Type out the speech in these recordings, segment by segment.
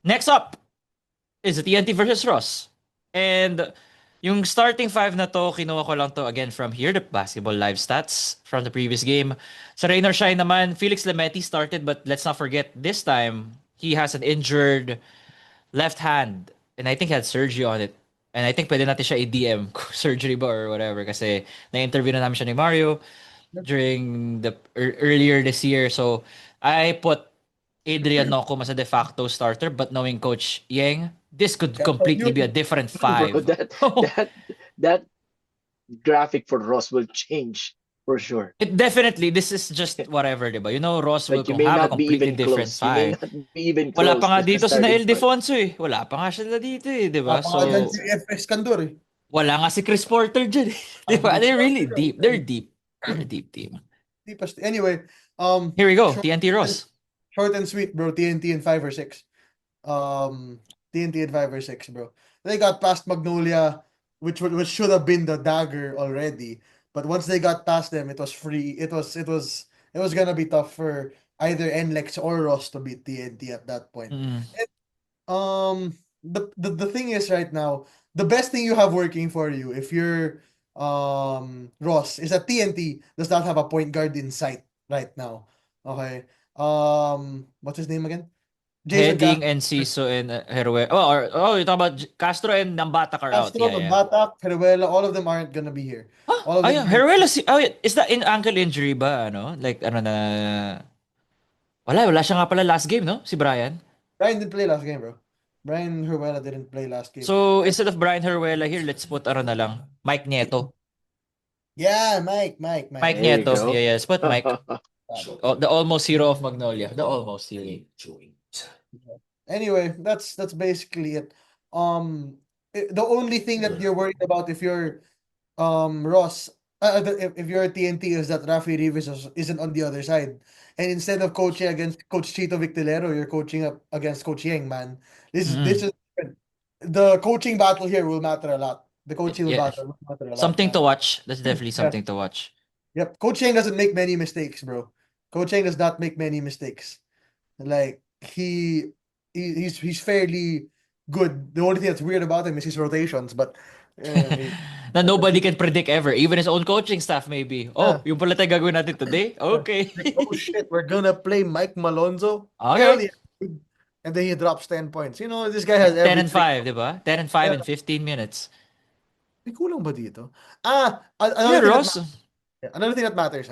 Next up is the TNT versus Ross. And yung starting five na to, kinuha ko lang to again from here, the basketball live stats from the previous game. Sa rain or shine naman, Felix Lemeti started, but let's not forget, this time, he has an injured left hand. And I think he had surgery on it. And I think pwede natin siya i-DM surgery ba or whatever kasi na-interview na namin siya ni Mario during the earlier this year. So I put Adrian Nocum as a de facto starter, but knowing Coach Yang, this could Yeah, so completely be a different Bro, five. that graphic for Ross will change for sure. It definitely, this is just whatever, diba? You know, Ross will Like you may have a not be completely even different close. You may five. not be even Wala close pa nga to dito si starting Nael front. Defonso eh. Wala pa nga sila dito eh, diba? Papa nga dyan So, si FS Candor eh. wala nga si Chris Porter dyan eh. Diba? They're really deep. They're deep. They're a deep team. Deepest. Anyway, Here we go, short, TNT Ross. short and sweet, bro. TNT in 5 or 6. TNT in 5 or 6, bro. They got past Magnolia, which should have been the dagger already. But once they got past them, it was free. It was gonna be tough for either NLEX or Ross to beat TNT at that point. Mm. And, the thing is right now, the best thing you have working for you if you're Ross is that TNT does not have a point guard in sight right now. Okay. What's his name again? Jason Heading, Castro. Enciso, and Heruel. You talk about Castro and Nambata are out. Castro, Yeah, yeah. Magbata, Peruela, all of them aren't gonna be here. Huh? All of them Ayun, are Heruel, is that in ankle injury ba? Ano? Like, ano na... Wala siya nga pala last game, no? Si Brian. Brian didn't play last game, bro. Brian Heruela didn't play last game. So, instead of Brian Heruela here, let's put ano na lang. Mike Nieto. Yeah, Mike. Mike There you Nieto. go. Yeah, let's put Mike. Oh, the almost hero of Magnolia. The almost hero. Anyway, that's basically it. The only thing that you're worried about if you're Ross, if you're a TNT is that Rafi Rivas isn't on the other side, and instead of coaching against Coach Chito Victilero, you're coaching up against Coach Yang, man. This is different. The coaching battle here will matter a lot. The coaching Yeah. battle will matter a lot, Something to man. watch. That's definitely Yeah. something to watch. Yep, Coach Yang doesn't make many mistakes, bro. Coach Yang does not make many mistakes. Like he's fairly good. The only thing that's weird about him is his rotations, but Na nobody can predict ever. Even his own coaching staff maybe. Oh, yung pala tayo gagawin natin today? Okay. like, oh shit, we're gonna play Mike Malonzo. Okay. Hell yeah. And then he drops 10 points. You know, this guy has 10 and everything. 5, di ba? 10 and 5 Yeah. in 15 minutes. May kulang ba dito? Yeah, Ross. Another thing that matters,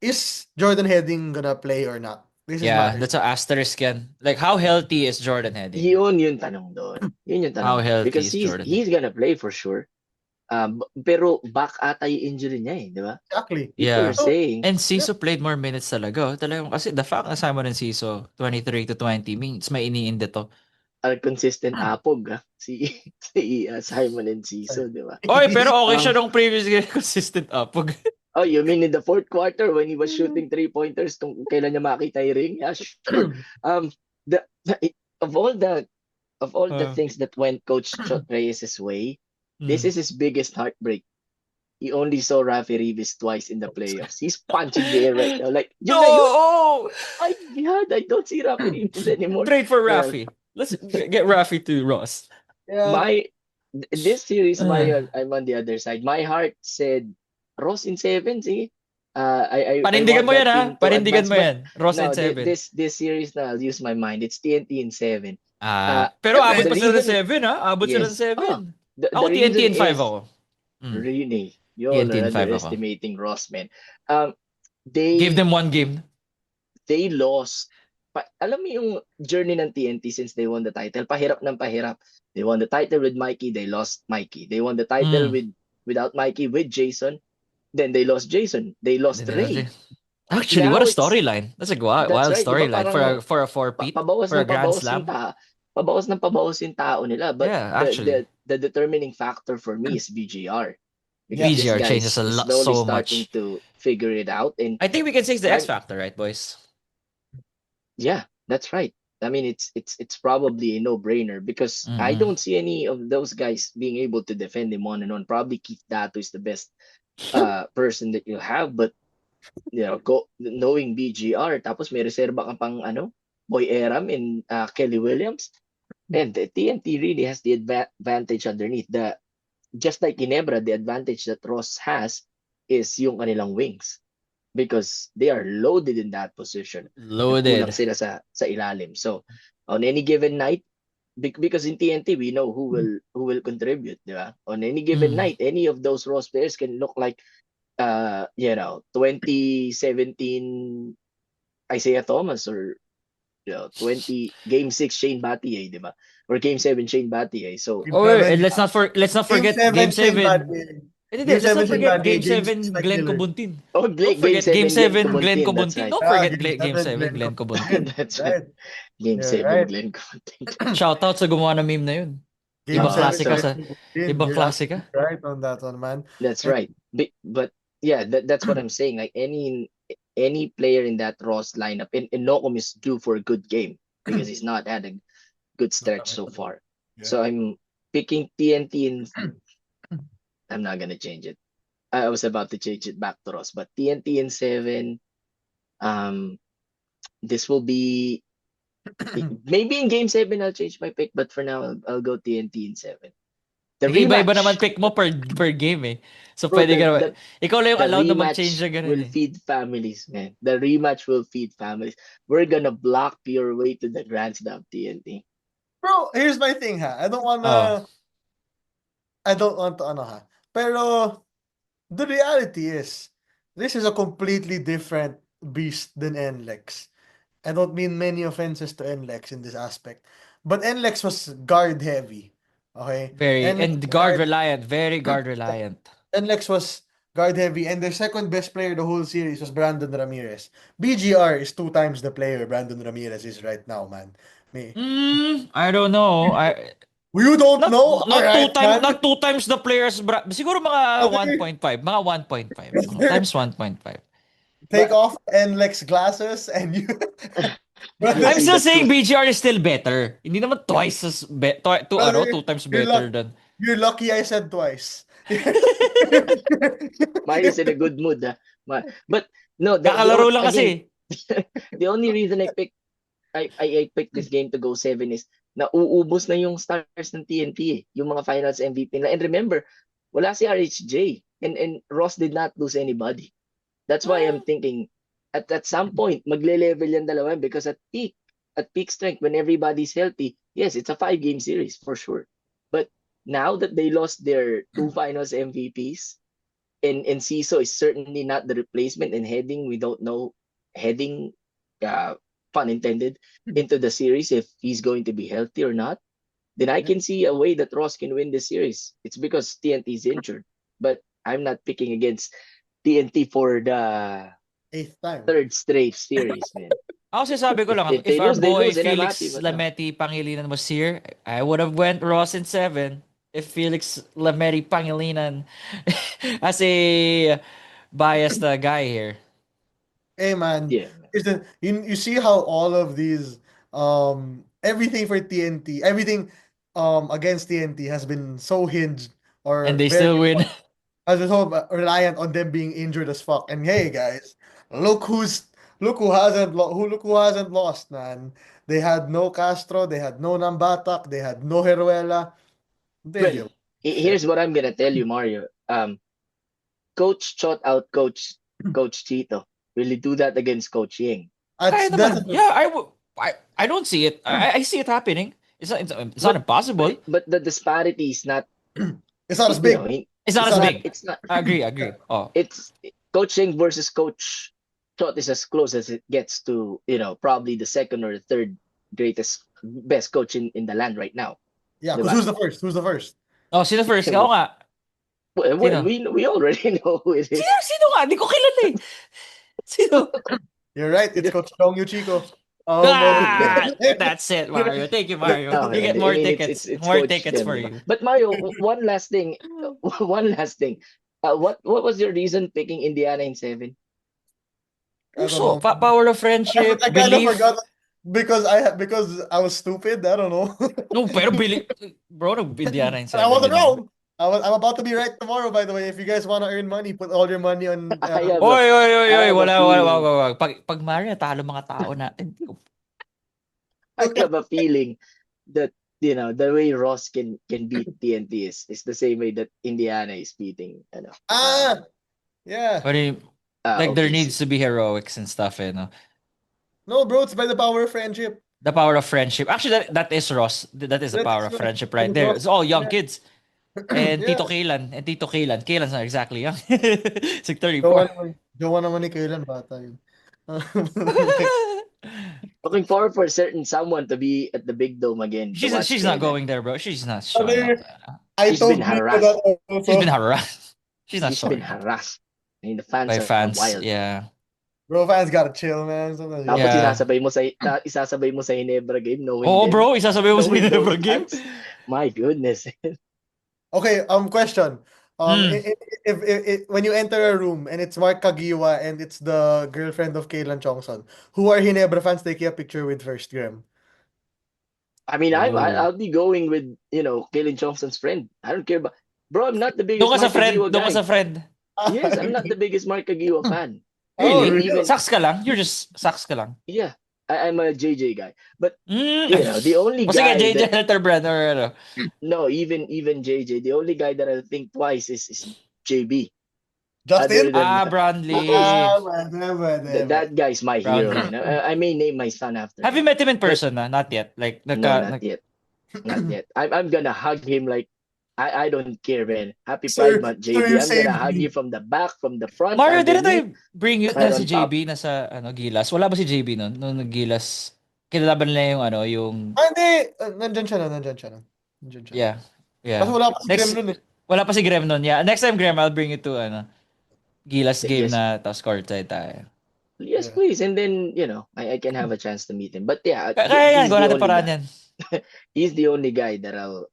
is Jordan Heading gonna play or not? This is Yeah, matters. that's an asterisk yan. Like, how healthy is Jordan Heading? Yun yung tanong doon. Yun yung tanong. How healthy Because is Jordan? he's gonna play for sure. Pero back ata yung injury niya eh, di ba? Exactly. People Yeah. are saying, And Ciso played more minutes talaga. Talagang, kasi the fact na Simon and Ciso, 23 to 20 means may iniinde to. consistent apog si Simon and Ciso, di ba? Oy, pero okay siya nung previous game. Consistent upog. Oh, you mean in the fourth quarter when he was shooting 3-pointers kung kailan niya makita yung ring? Yeah, sure. The of all the things that went Coach Chot Reyes' way, this is his biggest heartbreak. He only saw Rafi Rivas twice in the playoffs. He's punching the air right now. Like, yun na yun. No! My God, I don't see Rafi Rivas anymore. Trade for Rafi. Let's get Rafi to Ross. Yeah. This series, I'm on the other side. My heart said Ross in 7, sige. Panindigan mo yan, ha? Panindigan mo yan. Ross in 7. This series na, I'll use my mind. It's TNT in 7. Pero abot the pa sila ng reason- 7, ha? Abot sila ng Yes. 7. The Ako TNT in reason 5 is- ako. Really? You're TNT in 5 ako. underestimating Ross, man. Give them one game. They lost. Alam mo yung journey ng TNT since they won the title, pahirap ng pahirap. They won the title with Mikey, they lost Mikey. They won the title without Mikey, with Jason. Then they lost Jason. They lost Ray. Actually, Now what a it's- storyline. That's a wild right, storyline diba, for a four-peat, Pabawas for a ng Grand pabawas Slam. pabawas ng pabawas yung tao nila. But Yeah, actually. the determining factor for me is BGR. BGR this guy changes a is lot, slowly so starting much. to figure it out. And I think we can say it's the X factor, right, boys? yeah, that's right. I mean, it's probably a no-brainer because I don't see any of those guys being able to defend him on and on. Probably Keith Dato is the best person that you have, but knowing BGR, tapos may reserba ka pang Boy Eram and Kelly Williams. And the TNT really has the advantage underneath. Just like Ginebra, the advantage that Ross has is yung kanilang wings because they are loaded in that position. Kulang Loaded. sila sa ilalim. So on any given night, because in TNT we know who will contribute, di ba? On any given Mm. night, any of those Ross players can look like 2017 Isaiah Thomas or 20 Game 6 Shane Battier, di ba? Or Game 7 Shane Battier. So Game Oh, 7, and let's not Game forget 7, Game Shane 7. Battier. Hindi, Game let's 7, not Shane forget Battier. Game Game 6, 7 Mike Glenn Miller. Cobuntin. oh, Don't Game forget Game 7 7 Glenn Glenn Cobuntin, that's Cobuntin. right. Don't Ah, forget Game Game 7, 7 Glenn Glenn Cobuntin. Cobuntin. That's right. Right. Game You're 7 right. Glenn Cobuntin. Shoutout sa gumawa ng meme na yun. Game Ibang 7, klasika So Glenn sa Cobuntin. ibang You're klasika. absolutely right on that one, man. that's And right. But yeah, that's what I'm saying. Like any player in that Ross lineup, and Nocum is due for a good game because he's not had a good stretch so far. yeah. So I'm picking TNT and I'm not gonna change it. I was about to change it back to Ross, but TNT in 7. This will be maybe in Game 7 I'll change my pick, but for now I'll go TNT in 7. The Iba-iba naman rematch, pick mo per game eh. So bro. pwede ka naman. The Ikaw lang yung the allowed na mag-change rematch na ganun will eh. feed families, man. The rematch will feed families. We're gonna block your way to the Grand Slam, TNT. Bro, here's my thing, ha. I don't Oh. want to ha. Pero the reality is, this is a completely different beast than NLEX. I don't mean many offenses to NLEX in this aspect. But NLEX was guard heavy. Okay? And guard reliant, very guard reliant. NLEX was guard heavy, and their second best player the whole series was Brandon Ramirez. BGR is 2 times the player Brandon Ramirez is right now, man. I don't know. You don't know? Alright, man. Not 2 times the players. Siguro mga Okay. 1.5, mga 1.5 times 1.5. Take off NLEX glasses and you. You I'm see still the saying truth. BGR is still better. Hindi naman twice as Brother, 2 times you're better than. You're lucky I said twice. Mario's in a good mood, but no, Kakalaro lang kasi. the only reason I picked this game to go 7 is nauubos na yung stars ng TNT eh, yung mga finals MVP nila. And remember, wala si RHJ and Ross did not lose anybody. That's why I'm thinking at some point magle-level yan dalawa because at peak strength when everybody's healthy, yes, it's a 5-game series for sure. But now that they lost their 2 finals MVPs and Ciso is certainly not the replacement and we don't know heading pun intended into the series if he's going to be healthy or not, then I can see a way that Ross can win the series. It's because TNT is injured, but I'm not picking against TNT for the 8th time. 3rd straight series, man. Ako sasabi ko lang, If if they our lose, they boy lose, and I'm Felix happy, but Lametti Pangilinan was here, I would have went Ross in 7 if Felix Lametti Pangilinan as a biased guy here. Hey man, yeah. you see how all of these everything for TNT, everything against TNT has been so hinged or And they very still win. has been so reliant on them being injured as fuck. And hey guys, look who hasn't lost, man. They had no Castro, they had no Nambatak, they had no Heruela. They Well, here's what I'm gonna tell you, Mario. Coach Chot out Coach Chito. Will he do that against Coach Ying? Kaya That's naman. Yeah, I don't see it. I see it happening. It's not impossible. But the disparity is not. it's not as You big. know, It's not as big. It's not. I agree. Oh. It's Coach Ying versus Coach Chot is as close as it gets to probably the second or the third best coach in the land right now. Yeah, Diba? because who's the first? Oh, sino first? Ako nga. Well, Sino? we already know who it is. Sino nga? Di ko kilala eh. Sino? You're right. It's Coach Chong Yuchiko. That's it, Mario. Thank you, Mario. No, You get I more mean, tickets. it's More Coach tickets Jem, for diba? you. But Mario, one last thing. What was your reason picking Indiana in 7? I don't Puso, know. power of friendship, I kind of belief. forgot because I was stupid. I don't know. No, pero belief. Bro, Indiana in And I 7. wasn't din ako. wrong. I'm about to be right tomorrow, by the way. If you guys want to earn money, put all your money on. I have Oy, I have a wala. feeling. Wag. Pag Mario, talo mga tao natin. I have a feeling that the way Ross can beat TNT is the same way that Indiana is beating Yeah. But like there OKC. needs to be heroics and stuff, no? No, bro, it's by the power of friendship. The power of friendship. Actually, that is Ross. That is the That power is of what friendship that right is there. Ross. It's all young Yeah. kids. And Yeah. Tito Kaylan. And Tito Kaylan. Kaylan's not exactly young. It's like 34. Jowa naman ni Kailan bata yun. Looking forward for someone to be at the Big Dome again to watch She's not Kaylan. going there, bro. She's not showing up. I She's told been Nico harassed. that She's been also. harassed. She's not She's been showing up. harassed. I mean, the fans By are fans. wild. Yeah. Bro, fans gotta chill, man. Sometimes, Tapos Yeah. isasabay mo sa Ginebra game knowing Oo, them, bro. Isasabi mo sa knowing those Ginebra game. fans. My goodness. Okay, question. Hmm. If when you enter a room and it's Mark Kagiwa and it's the girlfriend of Kailan Chongson, who are Hinebra fans taking a picture with first, Graham? I mean, Ooh. I'll be going with, Kalen Johnson's friend. I don't care about, bro, I'm not the Doon biggest ka sa Mark friend. Aguiwa Doon ka guy. sa friend. Yes, I'm not the biggest Mark Aguiwa fan. Oh, Really? Even, Sucks ka lang? You're just sucks ka lang. yeah, I'm a JJ guy. But, Mm. the only O sige, guy JJ that, Helterbrand or ano. no, even JJ, the only guy that I'll think twice is JB. Justin? Other than, Brandley. that guy's my hero, Brandley. man. I may name my son after Have you him. met him in person na? Not yet. Like, No, not yet. Not yet. I'm gonna hug him like I don't care, man. Happy Sir, Pride Month, sir, JB. you I'm gonna saved hug me. you from the back, from the front, Mario, didn't I underneath, bring you right na si on top. JB na sa Gilas? Wala ba si JB nun? Nung nag-Gilas, kinalaban nila yung Hindi. Nandyan siya na. Nandyan siya. yeah. Kasi Yeah. wala pa si Next, Graham nun eh. wala pa si Graham nun. Yeah. Next time, Graham, I'll bring you to Gilas game Yes, na tapos courtside tayo. yes, Yeah. please. And then, I can have a chance to meet him. But yeah, Kaya yan, he's gawa the natin only paraan guy. yan. He's the only guy that I'll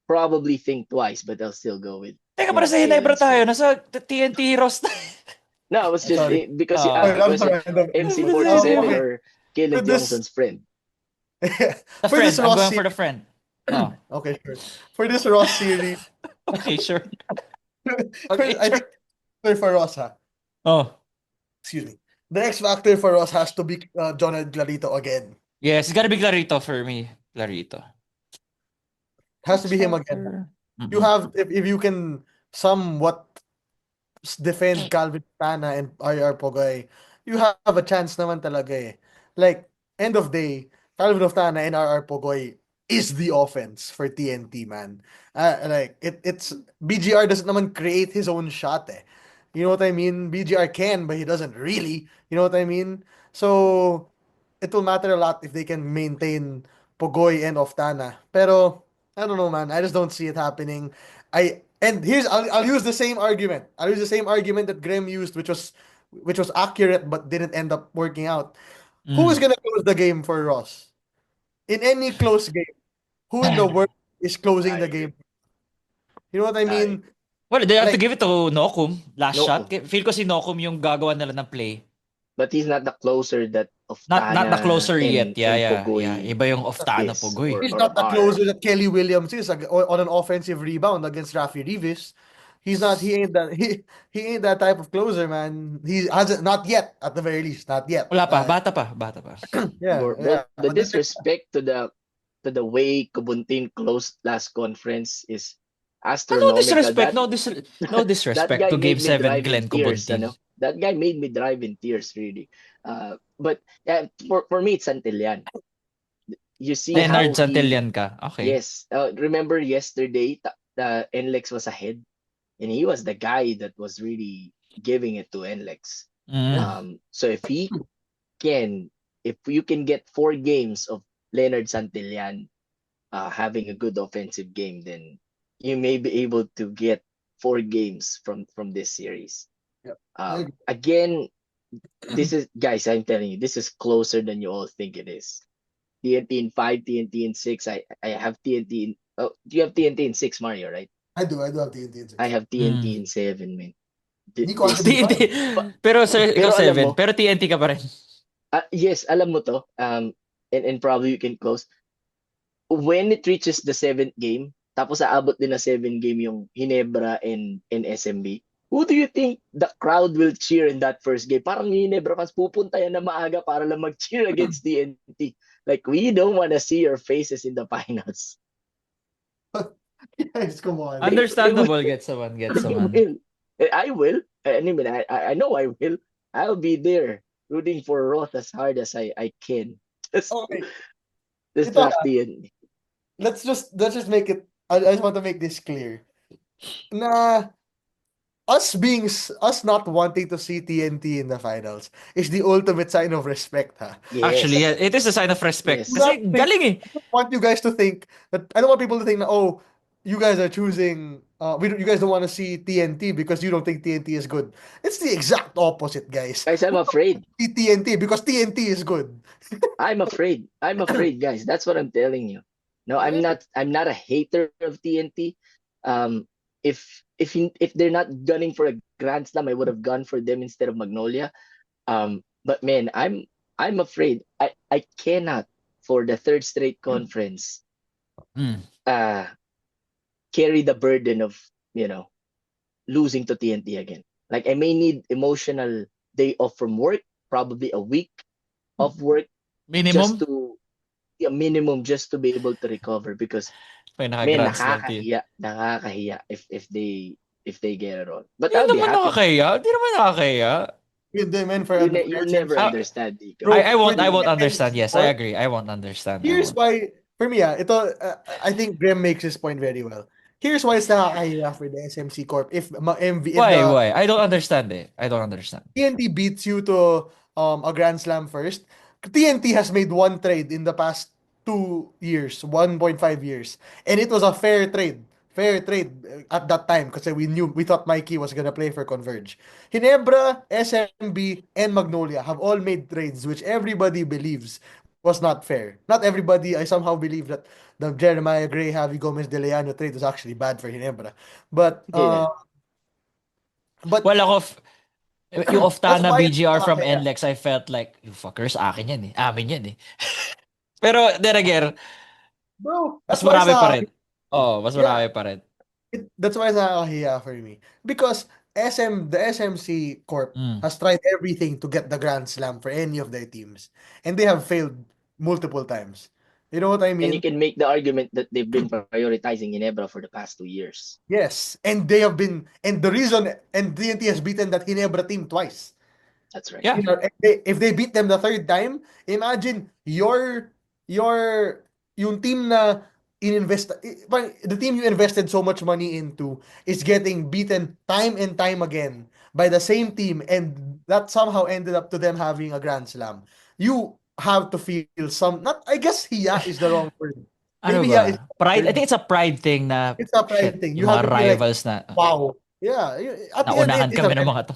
probably think twice, but I'll still go with, Teka, para sa Hinebra Kalen's tayo. friend. Nasa TNT Heroes tayo. No, I was just Sorry. because Ah. I'm because sorry. MC47 Okay. or Kalen For this- Johnson's friend. The For friend. this I'm Ross going for the friend. Oh. Okay, sure. For this Ross series, Okay, sure. for, Okay, I sure. think for Ross, Oh. excuse me. The X factor for Ross has to be Jonathan Clarito again. Yes, it's gotta be Clarito for me. Clarito. Has to be him again. You Mm-mm. have if you can somewhat defend Calvin Tana and RR Pogoy, you have a chance naman talaga eh. Like, end of day, Calvin Tana and RR Pogoy is the offense for TNT, man. Like, it's BGR doesn't naman create his own shot eh. You know what I mean? BGR can, but he doesn't really. You know what I mean? So, it will matter a lot if they can maintain Pogoy and Oftana. Pero, I don't know, man. I just don't see it happening. I'll use the same argument. I'll use the same argument that Graham used, which was accurate but didn't end up working out. Who is gonna close the game for Ross? In any close game, who in the world is closing the game? You know what I mean? Well, they have to Like- give it to Nokum. Last Nokum. shot. Feel ko si Nokum yung gagawa nila ng play. But he's not the closer that Not the closer and, yet. Yeah, and yeah. Pogoy Yeah. Iba yung Oftana is, Pogoy. He's or not the are. closer that Kelly Williams is on an offensive rebound against Rafi Reeves. He's not. He ain't that. He ain't that type of closer, man. He hasn't. Not yet. At the very least, not yet. Wala pa. Bata pa. Yeah. The But disrespect to the way Kubuntin closed last conference is No astronomical. disrespect. That- No disrespect to made Game me 7 drive Glenn in tears, Kubuntin. That guy made me drive in tears, really. But for me, it's Santillan. You see how Leonard he, Santillan ka. Okay. yes. Remember yesterday, the NLEX was ahead, and he was the guy that was really giving it to NLEX. So if you can get 4 games of Leonard Santillan having a good offensive game, then you may be able to get 4 games from this series. Yep. I Again, this is, guys, I'm telling you, this is closer than you all think it is. TNT in 5, TNT in 6. I have TNT in. Oh, you have TNT in 6, Mario, right? I do have TNT. I have TNT in 7, man. Nico has This- to be TNT. Pero sir, ikaw Pero alam 7. mo- Pero TNT ka pa rin. yes, alam mo to. And probably you can close. When it reaches the 7th game, tapos aabot din na 7 game yung Ginebra and SMB, who do you think the crowd will cheer in that first game? Parang yung Ginebra fans pupunta yan na maaga para lang mag-cheer against TNT. Like, we don't want to see your faces in the finals. Guys, come on. Understandable, get someone, get They someone. will. I will. I mean, I know I will. I'll be there rooting for Roth as hard as I can. Just Okay, ito, distract the let's just make it. I just want to make this clear. Na us not wanting to see TNT in the finals is the ultimate sign of respect, ha. Actually, yeah, Yes. it is a sign of respect. Do Yes. not Kasi think, galing eh. I don't want you guys to think that I don't want people to think that, oh, you guys are choosing you guys don't want to see TNT because you don't think TNT is good. It's the exact opposite, guys. Guys, I'm We don't afraid. see TNT because TNT is good. I'm afraid. I'm afraid, guys. That's what I'm telling you. No, I'm Yeah. not a hater of TNT. Um, if they're not gunning for a Grand Slam, I would have gone for them instead of Magnolia. But man, I'm afraid. I cannot for the third straight conference Mm. uh carry the burden of, you know, losing to TNT again. Like, I may need emotional day off from work, probably a week of work, just Minimum? to a minimum, just to be able to recover, because May man, naka-Grand Slam team. nakakahiya if they get it on. But Hindi I'll be naman happy. nakakaya. Hindi naman nakakaya. Yun din, man, You'll never Ah, understand, Nico. bro, I for won't the I won't understand. SMC Yes, I Corp, agree. I won't understand. I here's won't. why, for me, I think Graham makes his point very well. Here's why it's nakakahiya for the SMC Corp if Why? the Why? I don't understand eh. I don't understand. TNT beats you to a Grand Slam first. TNT has made one trade in the past 2 years, 1.5 years, and it was a fair trade. Fair trade at that time because we thought Mikey was gonna play for Converge. Hinebra, SMB, and Magnolia have all made trades which everybody believes was not fair. Not everybody. I somehow believe that the Jeremiah Gray, Javi Gomez De Leano trade was actually bad for Hinebra. But Yeah. but Well, yung that's Oftana why it's BGR from nakakahiya. NLEX, I felt like, you fuckers, akin yan eh. Amin yan eh. Pero then again, Bro, mas that's why it's marami pa nakakahiya. rin. Oo, mas Yeah, marami pa rin. that's why it's nakakahiya for me. Because the SMC Corp Mm. has tried everything to get the Grand Slam for any of their teams. And they have failed multiple times. You know what I And you mean? can make the argument that they've been prioritizing Ginebra for the past 2 years. Yes. And they have been, and the reason, and TNT has beaten that Ginebra team twice. That's right. Yeah. You know, if they beat them the third time, imagine your yung team na the team you invested so much money into is getting beaten time and time again by the same team, and that somehow ended up to them having a Grand Slam. You have to feel some, not, I guess hiya is the wrong word. Ano Maybe hiya is ba? the Pride. I word. think it's a pride thing na, It's a pride shit, thing. You yung have mga to feel like, rivals na, wow. Yeah, at the end naunahan it's a kami ng very, mga to.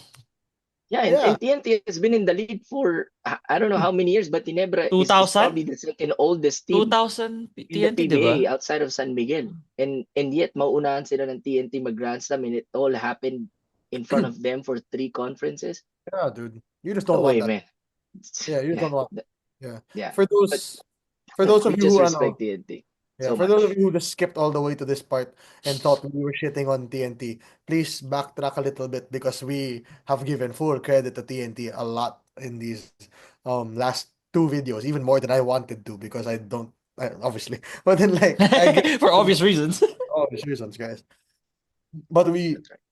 Yeah, yeah. and TNT has been in the league for I don't know how many years, but Ginebra is 2000? probably the second oldest team 2000 in the TNT, di ba? PBA outside of San Miguel. And yet mauunahan sila ng TNT mag-Grand Slam, and it all happened in front of them for 3 conferences. Yeah, dude. You just don't No want way, that. man. Yeah, you just Yeah, don't want. Yeah. yeah. For But those of we you just who respect TNT yeah, so for those of much. you who just skipped all the way to this part and thought we were shitting on TNT, please backtrack a little bit because we have given full credit to TNT a lot in these last two videos, even more than I wanted to because I don't obviously. But then like I get For obvious reasons. obvious reasons, guys. But That's right.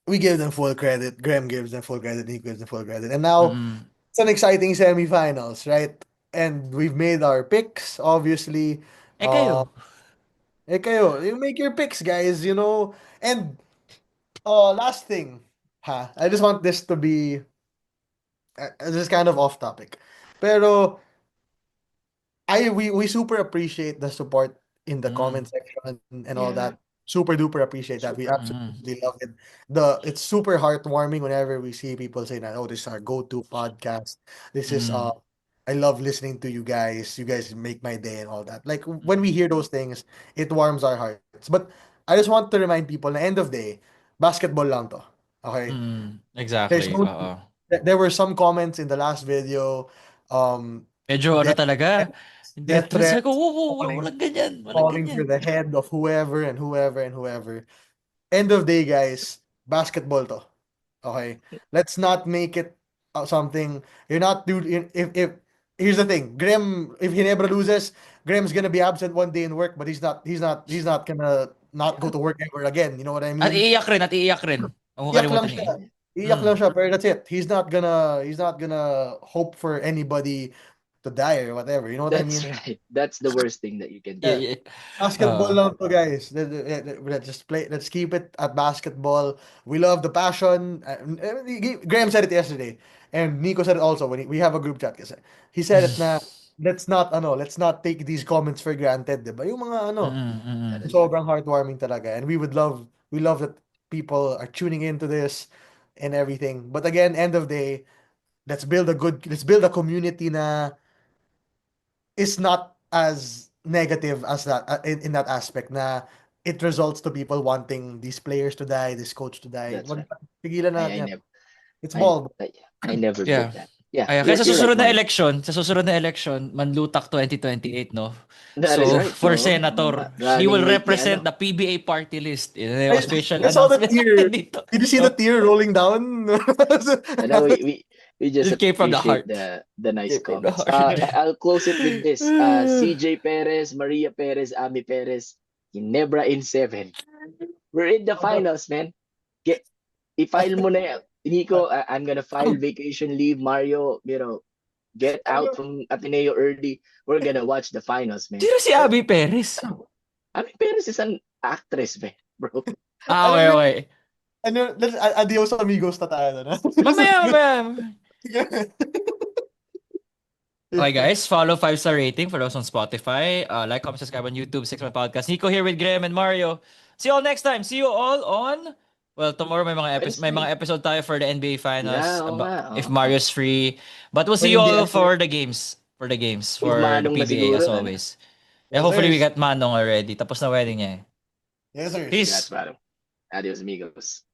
we give them full credit. Graham gives them full credit. He gives them full credit. And now Mm. it's an exciting semifinals, right? And we've made our picks, obviously. Eh kayo? Kayo, you make your picks, guys, you know. And last thing, I just want this to be this is kind of off topic. Pero we super appreciate the support in the Mm. comment section and all Yeah, that. Super duper appreciate that. We super. Mm. absolutely love it. It's super heartwarming whenever we see people say that, oh, this is our go-to podcast. This is Mm. I love listening to you guys. You guys make my day and all that. Like when we hear those things, it warms our hearts. But I just want to remind people, na end of day, basketball lang to. Okay? Mm. There's Exactly. no Oo. there were some comments in the last video, Medyo ano death, talaga. Death death threats. Sabi ko, threats, wow, calling walang ganyan. Walang calling for ganyan. the head of whoever and whoever and whoever. End of day, guys, basketball to. Okay? Let's not make it something you're not dude here's the thing. Graham, if Ginebra loses, Graham's gonna be absent one day in work, but he's not gonna not go to work ever again. You know what I At mean? iiyak rin, at iiyak rin. Huwag mo Iyak lang kalimutan siya. eh. Iyak Mm. lang siya, pero that's it. He's not gonna hope for anybody to die or whatever. You know what I That's mean? right. That's the worst thing that you can Yeah, do. Yeah. yeah. Basketball Oo. lang to, guys. Let's just play. Let's keep it at basketball. We love the passion. Graham said it yesterday, and Nico said it also when we have a group chat. Kasi he said it na let's not take these comments for granted, diba? Yung mga That is sobrang heartwarming talaga, and we love that people are tuning into this and everything. But again, end of day, let's build a community na is not as negative as that in that aspect na it results to people wanting these players to die, this coach to die. that's right. Pigilan I natin yan. never It's I, ball. I never Yeah. did that. Yeah, Kaya you're sa you're right, susunod na Mario. election, Manlutak 2028, no? That is So, right. for Oo. senator, he Running will mate ni represent the PBA party list. Yun yung I, special I saw the announcement tear. natin dito. Did you see the tear rolling down? No, we just It came from the appreciate heart. the nice Came from the comments. heart. I'll close it with this. CJ Perez, Maria Perez, Ami Perez, Ginebra in 7. We're in the finals, man. Get i-file mo na yan. Nico, I'm gonna file vacation leave. Mario, get out from Ateneo early. We're gonna watch the finals, man. Sino si Abby Perez? Ami Perez is an actress, man, bro. Okay, okay. Adios amigos na tayo na. Mamaya. Okay, guys, follow 5-star rating for those on Spotify. Like, comment, subscribe on YouTube, 6-Man Podcast. Nico here with Graham and Mario. See you all next time. See you all on... Well, tomorrow may Wednesday. mga episode tayo for the NBA Finals Yeah, oo nga, if oo. Mario's free. But we'll see When you hindi all effort. for the games. For the games. With For the Manong na PBA as siguro, always. Yeah, Yes, hopefully we sirs. got Manong already. Tapos na wedding niya eh. Yes, sir. Peace. Adios, amigos.